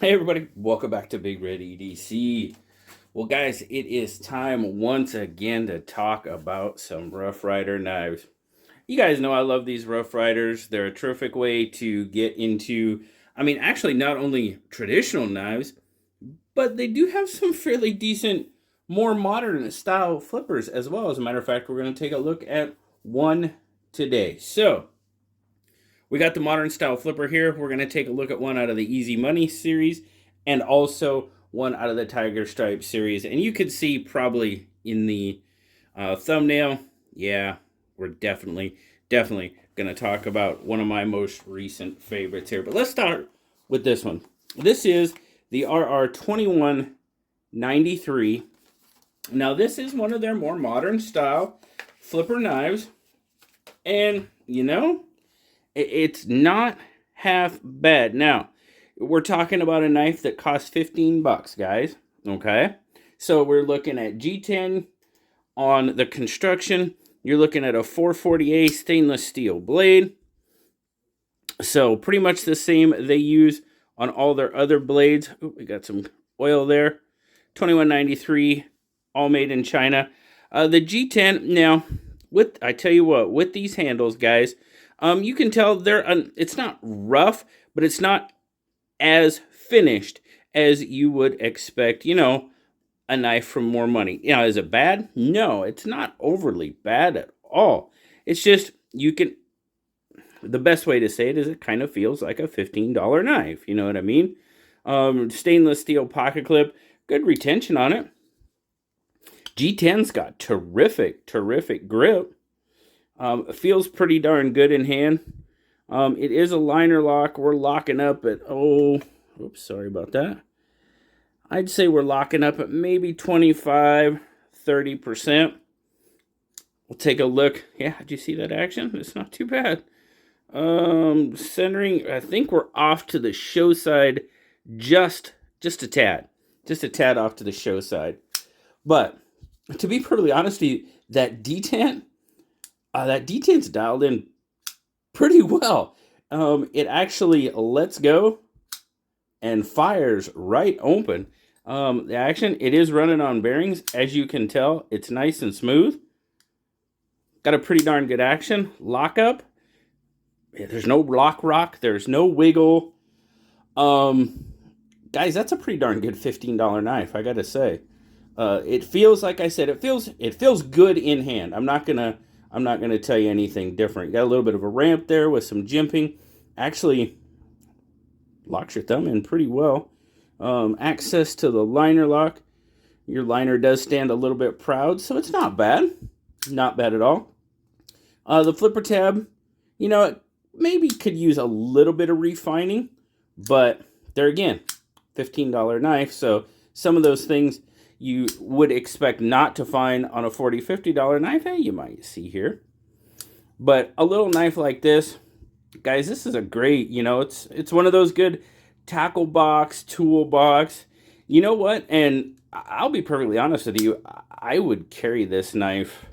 Hey everybody, welcome back to BigRedEDC. Well guys, it is time once again to talk about some Rough Rider knives. You guys know I love these Rough Riders. They're a terrific way to get into, actually not only traditional knives, but they do have some fairly decent, more modern style flippers as well. As a matter of fact, we're going to take a look at one today. So, we got the modern style flipper here. We're going to take a look at one out of the Easy Money series and also one out of the Tiger Stripe series. And you could see probably in the thumbnail, yeah, we're definitely going to talk about one of my most recent favorites here. But let's start with this one. This is the RR2193. Now, this is one of their more modern style flipper knives. And, it's not half bad. Now, we're talking about a knife that costs $15, guys. Okay? So we're looking at G10 on the construction. You're looking at a 440A stainless steel blade. So pretty much the same they use on all their other blades. Ooh, we got some oil there. 2193, all made in China. The G10, now, I tell you what, with these handles, guys, you can tell it's not rough, but it's not as finished as you would expect, a knife from more money. Is it bad? No, it's not overly bad at all. It's just, the best way to say it is it kind of feels like a $15 knife. You know what I mean? Stainless steel pocket clip, good retention on it. G10's got terrific grip. Feels pretty darn good in hand. It is a liner lock. We're locking up at, oops, sorry about that. I'd say we're locking up at maybe 25, 30%. We'll take a look. Yeah, did you see that action? It's not too bad. Centering, I think we're off to the show side just a tad. Just a tad off to the show side. But to be perfectly honest with you, that detent's dialed in pretty well. It actually lets go and fires right open. The action, it is running on bearings. As you can tell, it's nice and smooth. Got a pretty darn good action. Lockup. There's no lock rock. There's no wiggle. Guys, that's a pretty darn good $15 knife, I gotta say. It feels, like I said, it feels good in hand. I'm not gonna tell you anything different. Got a little bit of a ramp there with some jimping. Actually, locks your thumb in pretty well. Access to the liner lock. Your liner does stand a little bit proud, so it's not bad. Not bad at all. The flipper tab, it maybe could use a little bit of refining, but there again, $15 knife, so some of those things you would expect not to find on a $40, $50 knife, you might see here. But a little knife like this, guys, this is a great, it's one of those good tackle box, tool box. You know what? And I'll be perfectly honest with you, I would carry this knife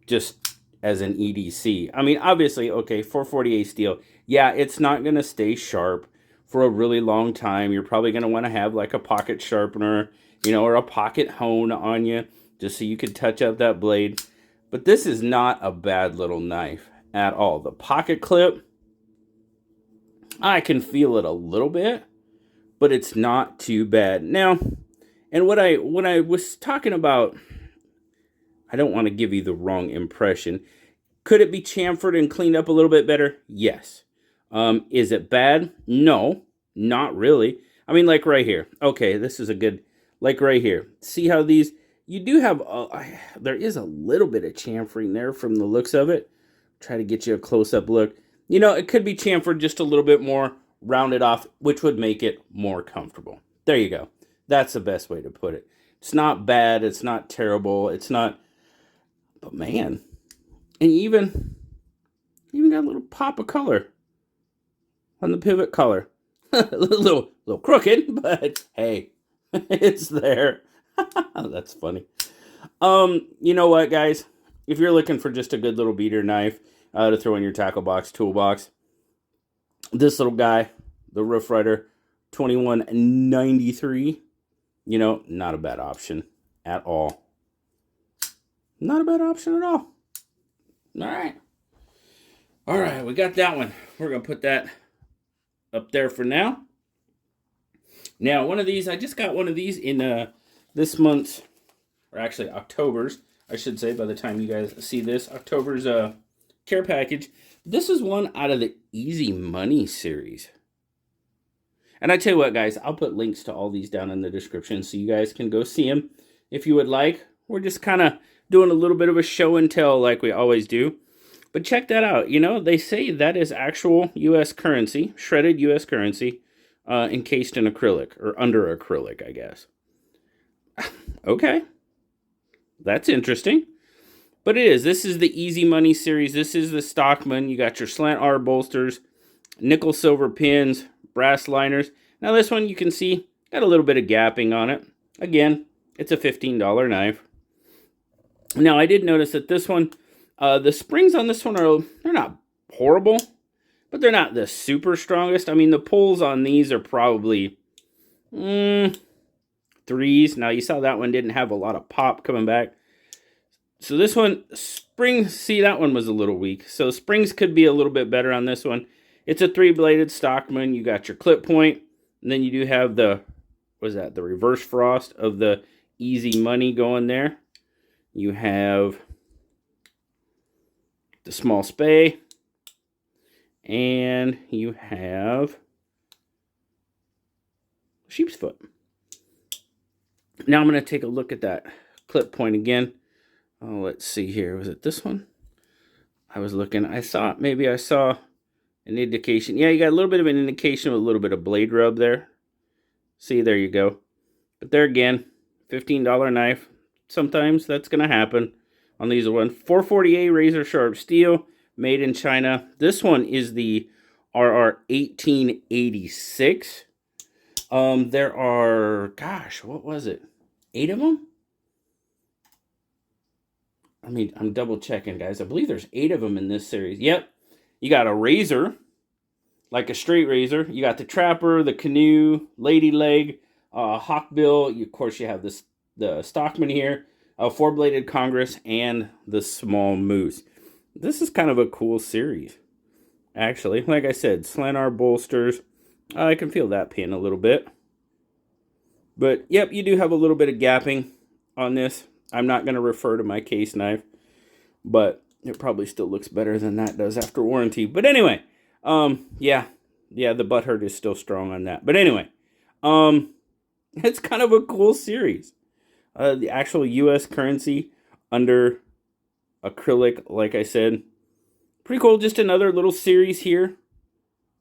just as an EDC. Obviously, okay, 440A steel. Yeah, it's not going to stay sharp for a really long time. You're probably going to want to have like a pocket sharpener, or a pocket hone on you, just so you can touch up that blade. But this is not a bad little knife at all. The pocket clip, I can feel it a little bit, but it's not too bad. Now, and when I was talking about, I don't want to give you the wrong impression. Could it be chamfered and cleaned up a little bit better? Yes. Is it bad? No, not really. Like right here. Okay, this is a good, like right here. See how these, you do have, there is a little bit of chamfering there from the looks of it. Try to get you a close-up look. It could be chamfered just a little bit more, rounded off, which would make it more comfortable. There you go. That's the best way to put it. It's not bad. It's not terrible. It's not, but man, and even got a little pop of color on the pivot color. a little crooked, but hey, it's there. That's funny. You know what, guys? If you're looking for just a good little beater knife to throw in your tackle box, toolbox, this little guy, the Rough Rider $21.93. You know, not a bad option at all. Not a bad option at all. All right. All right, we got that one. We're going to put that up there for now. Now, one of these, I just got one of these in this month's, or actually October's, I should say, by the time you guys see this, October's care package. This is one out of the Easy Money series. And I tell you what, guys, I'll put links to all these down in the description so you guys can go see them if you would like. We're just kind of doing a little bit of a show and tell like we always do. But check that out. You know, they say that is actual U.S. currency, shredded U.S. currency, encased in acrylic, or under acrylic, I guess. Okay. That's interesting. But it is. This is the Easy Money series. This is the Stockman. You got your slant R bolsters, nickel silver pins, brass liners. Now this one you can see got a little bit of gapping on it. Again, it's a $15 knife. Now I did notice that this one, the springs on this one they're not horrible, but they're not the super strongest. I mean, the pulls on these are probably 3s. Now you saw that one didn't have a lot of pop coming back. So this one, springs, see that one was a little weak. So springs could be a little bit better on this one. It's a 3-bladed Stockman. You got your clip point, and then you do have the, what is that, the reverse frost of the Easy Money going there. You have the small spay, and you have sheep's foot. Now I'm going to take a look at that clip point again. Oh, let's see here. Was it this one? I was looking. Maybe I saw an indication. Yeah, you got a little bit of an indication with a little bit of blade rub there. See, there you go. But there again, $15 knife. Sometimes that's going to happen on these ones. 440A razor sharp steel, made in China. This one is the RR 1886. There are, gosh, what was it? 8 of them? I mean, I'm double checking, guys. I believe there's 8 of them in this series. Yep. You got a razor, like a straight razor. You got the trapper, the canoe, lady leg, hawkbill. Of course, you have this the Stockman here, a 4-bladed Congress, and the small moose. This is kind of a cool series, actually. Like I said, slant R bolsters. I can feel that pin a little bit. But, yep, you do have a little bit of gapping on this. I'm not going to refer to my case knife, but it probably still looks better than that does after warranty. But anyway, yeah, the butt hurt is still strong on that. But anyway, it's kind of a cool series. The actual U.S. currency under acrylic, like I said. Pretty cool. Just another little series here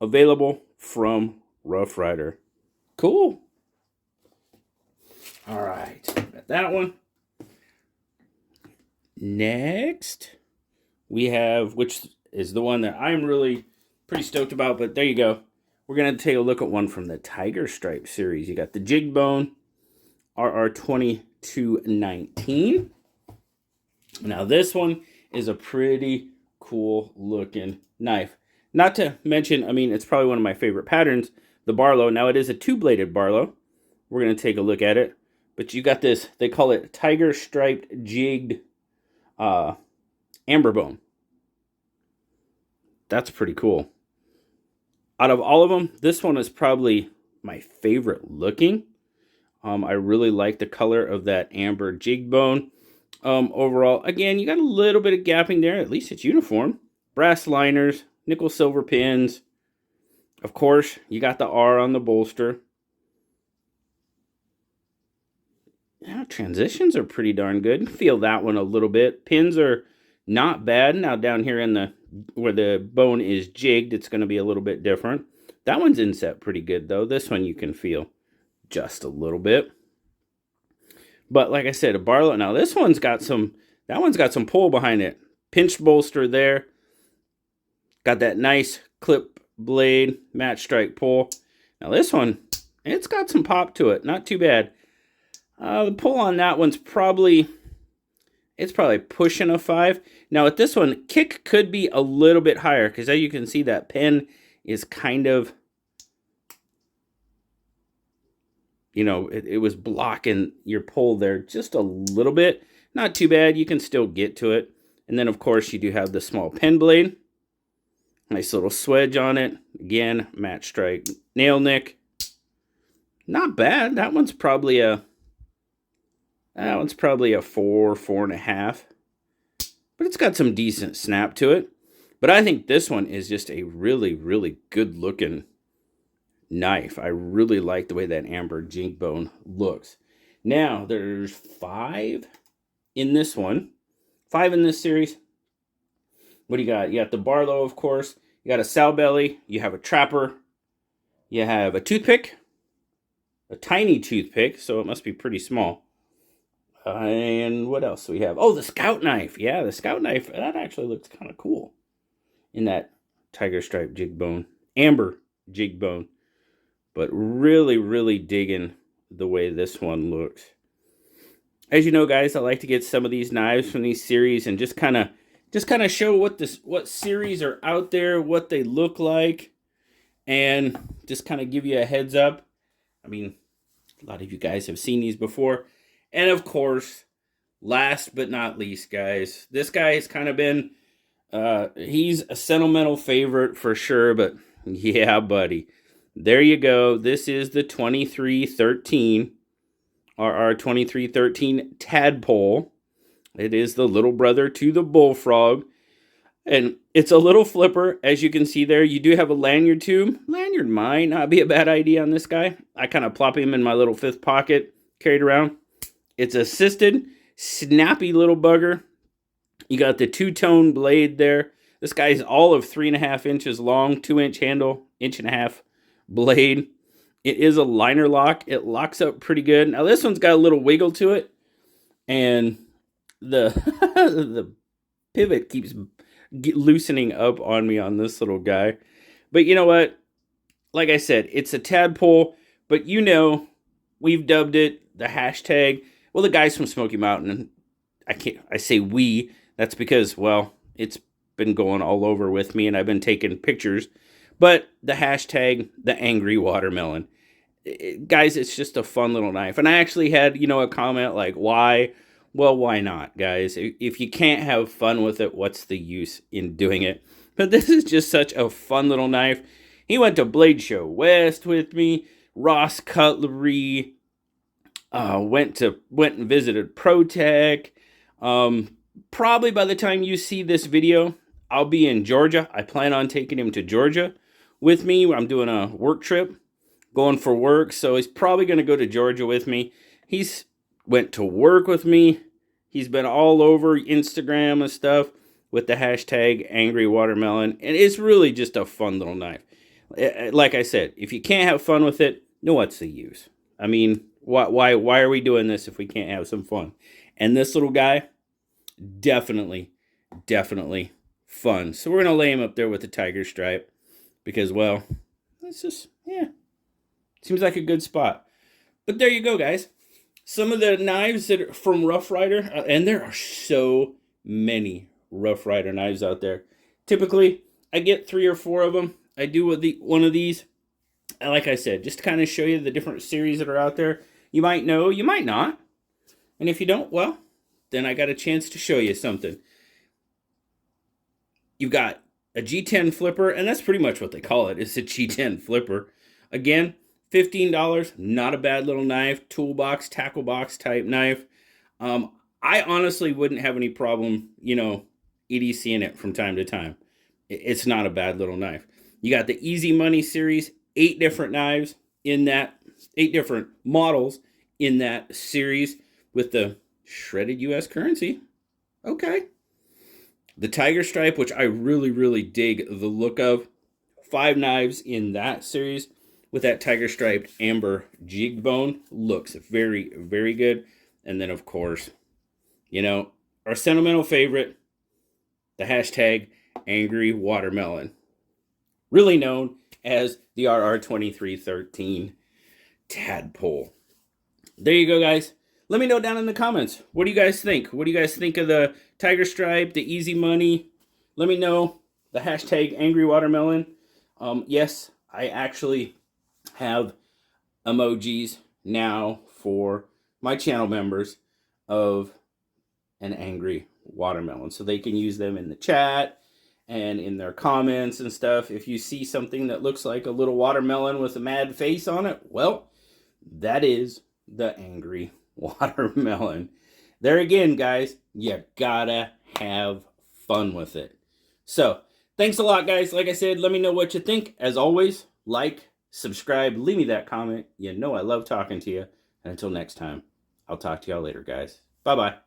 available from Rough Ryder. Cool. All right. Got that one. Next, we have, which is the one that I'm really pretty stoked about, but there you go. We're going to take a look at one from the Tiger Stripe series. You got the Jig Bone RR 2219. Now this one is a pretty cool looking knife. Not to mention, I mean, it's probably one of my favorite patterns, the Barlow. Now it is a 2-bladed Barlow. We're going to take a look at it. But you got this, they call it Tiger Striped Jigged amber bone. That's pretty cool. Out of all of them, this one is probably my favorite looking. I really like the color of that amber jig bone. Overall, again, you got a little bit of gapping there. At least it's uniform. Brass liners, nickel silver pins. Of course, you got the R on the bolster. Yeah, transitions are pretty darn good. You can feel that one a little bit. Pins are not bad. Now down here in the where the bone is jigged, it's going to be a little bit different. That one's inset pretty good though. This one you can feel just a little bit. But like I said, a Barlow. Now this one's got some. That one's got some pull behind it. Pinched bolster there. Got that nice clip blade match strike pull. Now this one, it's got some pop to it. Not too bad. The pull on that one's probably, it's probably pushing a 5. Now with this one, kick could be a little bit higher because as you can see, that pen is kind of you know, it was blocking your pull there just a little bit. Not too bad. You can still get to it. And then, of course, you do have the small pen blade. Nice little swedge on it. Again, match strike nail nick. Not bad. That one's probably a 4.5. But it's got some decent snap to it. But I think this one is just a really, really good looking knife. I really like the way that amber jig bone looks. Now, there's 5 in this one. 5 in this series. What do you got? You got the Barlow, of course. You got a sow belly. You have a trapper. You have a toothpick. A tiny toothpick, so it must be pretty small. And what else do we have? Oh, the scout knife. Yeah, the scout knife. That actually looks kind of cool in that tiger stripe jig bone. Amber jig bone. But really, really digging the way this one looks. As you know, guys, I like to get some of these knives from these series and just kind of show what series are out there, what they look like, and just kind of give you a heads up. I mean, a lot of you guys have seen these before. And of course, last but not least, guys, this guy has kind of been, he's a sentimental favorite for sure, but yeah, buddy. There you go. This is the 2313, our 2313 Tadpole. It is the little brother to the Bullfrog. And it's a little flipper. As you can see there, you do have a lanyard tube. Lanyard might not be a bad idea on this guy. I kind of plop him in my little 5th pocket, carried around. It's assisted, snappy little bugger. You got the 2-tone blade there. This guy's all of 3.5 inches long, 2-inch handle, 1.5-inch blade. It is a liner lock. It locks up pretty good. Now this one's got a little wiggle to it, and the the pivot keeps loosening up on me on this little guy. But you know what? Like I said, it's a tadpole, but you know, we've dubbed it the hashtag. Well, the guys from Smoky Mountain, I say we, that's because, well, it's been going all over with me and I've been taking pictures. But the hashtag, the angry watermelon. Guys, it's just a fun little knife. And I actually had, you know, a comment like, why? Well, why not, guys? If you can't have fun with it, what's the use in doing it? But this is just such a fun little knife. He went to Blade Show West with me, Ross Cutlery, went and visited ProTech. Probably by the time you see this video, I'll be in Georgia. I plan on taking him to Georgia with me. I'm doing a work trip, going for work, so he's probably going to go to Georgia with me. He's went to work with me. He's been all over Instagram and stuff with the hashtag Angry Watermelon, and it's really just a fun little knife. Like I said, if you can't have fun with it, no, what's the use? I mean, why are we doing this if we can't have some fun? And this little guy, definitely fun. So we're gonna lay him up there with the tiger stripe because, well, it's just, yeah, seems like a good spot. But there you go, guys. Some of the knives that are from Rough Ryder, and there are so many Rough Ryder knives out there. Typically, I get 3 or 4 of them. I do one of these. And like I said, just to kind of show you the different series that are out there. You might know, you might not. And if you don't, well, then I got a chance to show you something. You've got a G10 flipper, and that's pretty much what they call it. It's a G10 flipper. Again, $15, not a bad little knife, toolbox, tackle box type knife. I honestly wouldn't have any problem, you know, EDCing it from time to time. It's not a bad little knife. You got the Easy Money series, 8 different knives in that, 8 different models in that series with the shredded US currency. Okay. The Tiger Stripe, which I really dig the look of. 5 knives in that series with that tiger striped amber jig bone. Looks very good. And then, of course, you know, our sentimental favorite, the hashtag Angry Watermelon, really known as the RR2313 Tadpole. There you go, guys. Let me know down in the comments. What do you guys think? What do you guys think of the Tiger Stripe, the Easy Money? Let me know. The hashtag Angry Watermelon. Yes, I actually have emojis now for my channel members of an angry watermelon, so they can use them in the chat and in their comments and stuff. If you see something that looks like a little watermelon with a mad face on it, well, that is the angry watermelon. There again, guys, you gotta have fun with it. So, thanks a lot, guys. Like I said, let me know what you think. As always, like, subscribe, leave me that comment. You know I love talking to you. And until next time, I'll talk to y'all later, guys. Bye-bye.